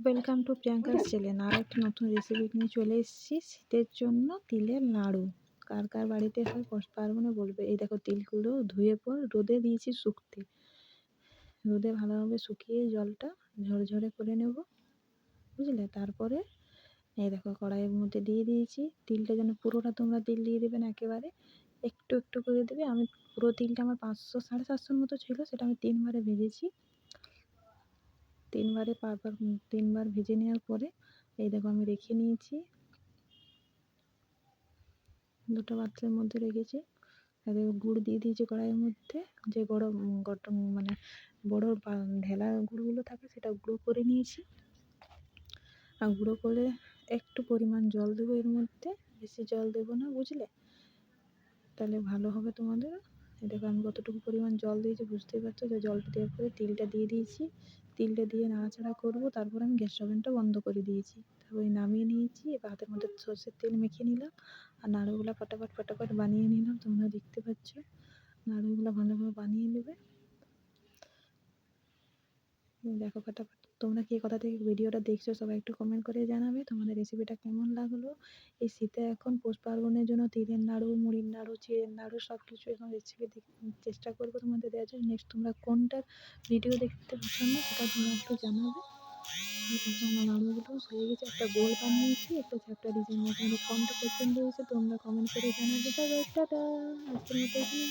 Welcome to Priyanka's channel. আর একটা নতুন রেসিপি নিয়ে চলে এসেছি। শীতের জন্য তিলের নাড়ু। কার কার বাড়িতে হয় পার্বণে বলবে। এই দেখো তিলগুলো ধুয়ে পর রোদে দিয়েছি শুকতে। রোদে ভালোভাবে শুকিয়ে জলটা ঝরঝরে করে নেব, বুঝলে। তারপরে এই দেখো কড়াইয়ের মধ্যে দিয়ে দিয়েছি। তিলটা যেন পুরোটা তোমরা তিল দিয়ে দেবে না, একেবারে একটু একটু করে দেবে। আমি পুরো তিলটা আমার 500 750 মতো ছিল, সেটা আমি 3বারে ভেজেছি। তিনবার ভেজে নেওয়ার পরে এই দেখো আমি রেখে নিয়েছি, দুটো পাত্রের মধ্যে রেখেছি। আর গুড় দিয়ে দিয়েছি কড়াইয়ের মধ্যে, যে বড় মানে বড় ঢেলা গুড়গুলো থাকে সেটা গুঁড়ো করে নিয়েছি। আর গুঁড়ো করে একটু পরিমাণ জল দেবো এর মধ্যে, বেশি জল দেবো না, বুঝলে, তাহলে ভালো হবে তোমাদের। দেখো আমি কতটুকু পরিমাণ জল দিয়েছি বুঝতেই পারছো। যে জলটা দেওয়ার পরে তিলটা দিয়ে দিয়েছি। তিলটা দিয়ে নাড়াচাড়া করবো। তারপর আমি গ্যাস ওভেনটা বন্ধ করে দিয়েছি। তারপরে নামিয়ে নিয়েছি। এবার হাতের মধ্যে সরষের তেল মেখে নিলাম আর নাড়ুগুলো ফটাফট বানিয়ে নিলাম। তোমরা দেখতে পাচ্ছ নাড়ুগুলো ভালোভাবে বানিয়ে নেবে। দেখো ফটাফট। তোমরা কে কোথা থেকে ভিডিওটা দেখছো সবাই একটু কমেন্ট করে জানাবে তোমাদের রেসিপিটা কেমন লাগলো। এই শীতে এখন পৌষ পার্বণের জন্য তিলের নাড়ু, মুড়ির নাড়ু, চিড়ের নাড়ু সব কিছু এখন রেসিপি চেষ্টা করবো তোমাদের দেওয়ার জন্য। নেক্সট তোমরা কোনটার ভিডিও দেখতে পছন্দ সেটা তোমরা একটু জানাবে। আমার নাড়ুগুলো হয়ে গেছে, একটা গোল বানিয়েছি, একটা চ্যাপ্টা ডিজাইন। তোমাদের কোনটা পছন্দ হয়েছে তোমরা কমেন্ট করে জানাবে। Bye bye, tata. আজকের মতো এখানে।